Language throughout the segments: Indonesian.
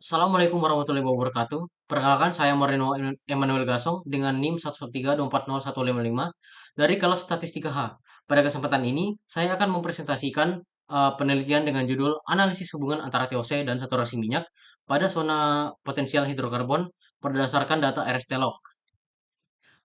Assalamualaikum warahmatullahi wabarakatuh. Perkenalkan saya Moreno Emmanuel Gasong dengan NIM 113240155 dari kelas Statistika H. Pada kesempatan ini, saya akan mempresentasikan penelitian dengan judul Analisis Hubungan Antara TOC dan Saturasi Minyak pada Zona Potensial Hidrokarbon berdasarkan data RST log.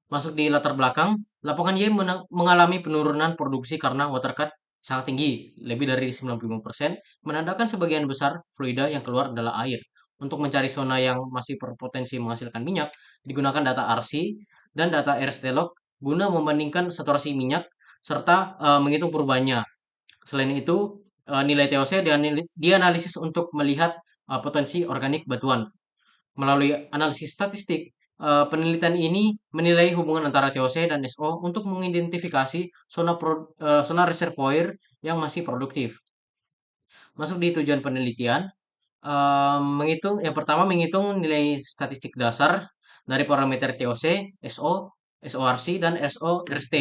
Masuk di latar belakang, lapangan Y mengalami penurunan produksi karena water cut sangat tinggi, lebih dari 95%, menandakan sebagian besar fluida yang keluar adalah air. Untuk mencari zona yang masih berpotensi menghasilkan minyak, digunakan data RC dan data RST-log guna membandingkan saturasi minyak serta menghitung perubahannya. Selain itu, nilai TOC dianalisis untuk melihat potensi organik batuan. Melalui analisis statistik, penelitian ini menilai hubungan antara TOC dan SO untuk mengidentifikasi zona reservoir yang masih produktif. Masuk di tujuan penelitian, yang pertama menghitung nilai statistik dasar dari parameter TOC, SO, SORC, dan SORST.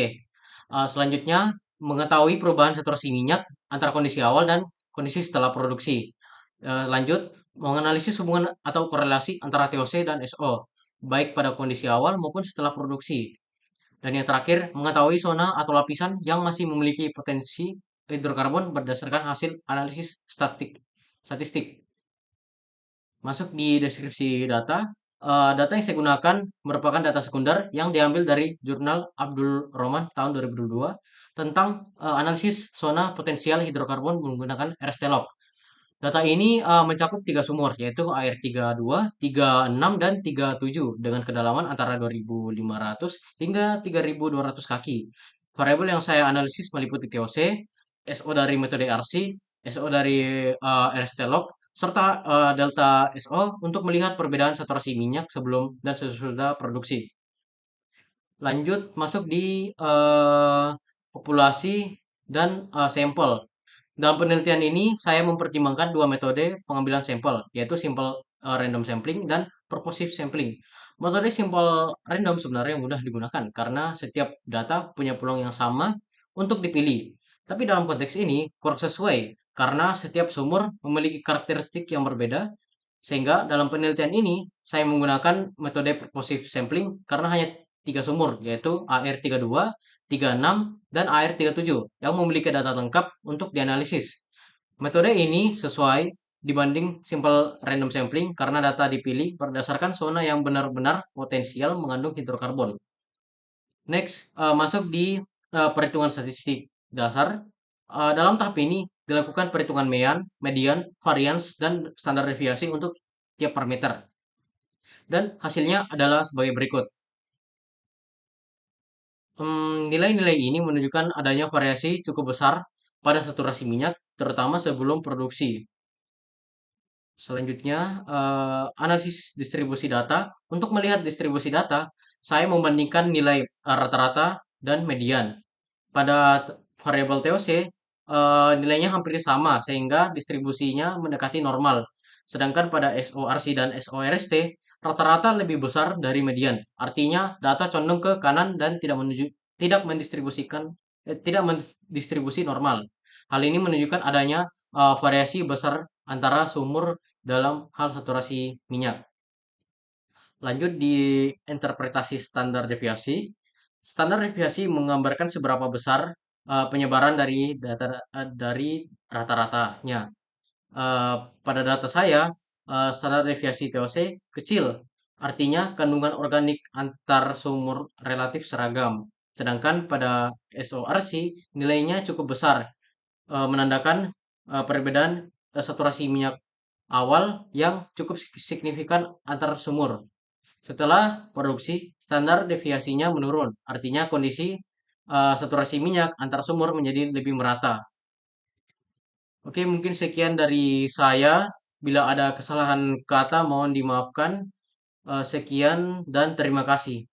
Selanjutnya, mengetahui perubahan saturasi minyak antara kondisi awal dan kondisi setelah produksi. Lanjut, menganalisis hubungan atau korelasi antara TOC dan SO, baik pada kondisi awal maupun setelah produksi. Dan yang terakhir, mengetahui zona atau lapisan yang masih memiliki potensi hidrokarbon berdasarkan hasil analisis statistik. Masuk di deskripsi data. Data yang saya gunakan merupakan data sekunder yang diambil dari jurnal Abdul Rahman tahun 2022 tentang analisis zona potensial hidrokarbon menggunakan RST-log. Data ini mencakup tiga sumur, yaitu AR32, 36, dan 37 dengan kedalaman antara 2.500 hingga 3.200 kaki. Variabel yang saya analisis meliputi TOC, SO dari metode RC, SO dari RST-log, serta delta SO untuk melihat perbedaan saturasi minyak sebelum dan sesudah produksi. Lanjut masuk di populasi dan sampel. Dalam penelitian ini, saya mempertimbangkan dua metode pengambilan sampel, yaitu simple random sampling dan purposive sampling. Metode simple random sebenarnya mudah digunakan karena setiap data punya peluang yang sama untuk dipilih. Tapi dalam konteks ini kurang sesuai karena setiap sumur memiliki karakteristik yang berbeda, sehingga dalam penelitian ini saya menggunakan metode purposive sampling karena hanya tiga sumur, yaitu AR32, 36, dan AR37 yang memiliki data lengkap untuk dianalisis. Metode ini sesuai dibanding simple random sampling karena data dipilih berdasarkan zona yang benar-benar potensial mengandung hidrokarbon. Next, masuk di perhitungan statistik dasar. Dalam tahap ini dilakukan perhitungan median, variance, dan standar deviasi untuk tiap parameter. Dan hasilnya adalah sebagai berikut. Nilai-nilai ini menunjukkan adanya variasi cukup besar pada saturasi minyak, terutama sebelum produksi. Selanjutnya, analisis distribusi data. Untuk melihat distribusi data, saya membandingkan nilai rata-rata dan median. Pada variabel TOC, nilainya hampir sama sehingga distribusinya mendekati normal. Sedangkan pada SORC dan SORST, rata-rata lebih besar dari median. Artinya data condong ke kanan dan tidak mendistribusi normal. Hal ini menunjukkan adanya variasi besar antara sumur dalam hal saturasi minyak. Lanjut di interpretasi standar deviasi. Standar deviasi menggambarkan seberapa besar penyebaran dari rata-ratanya. Eh, Pada data saya, standar deviasi TOC kecil, artinya kandungan organik antar sumur relatif seragam. Sedangkan pada SORC nilainya cukup besar, menandakan perbedaan saturasi minyak awal yang cukup signifikan antar sumur. Setelah produksi, standar deviasinya menurun, artinya kondisi saturasi minyak antar sumur menjadi lebih merata. Oke, mungkin sekian dari saya. Bila ada kesalahan kata, mohon dimaafkan. Sekian dan terima kasih.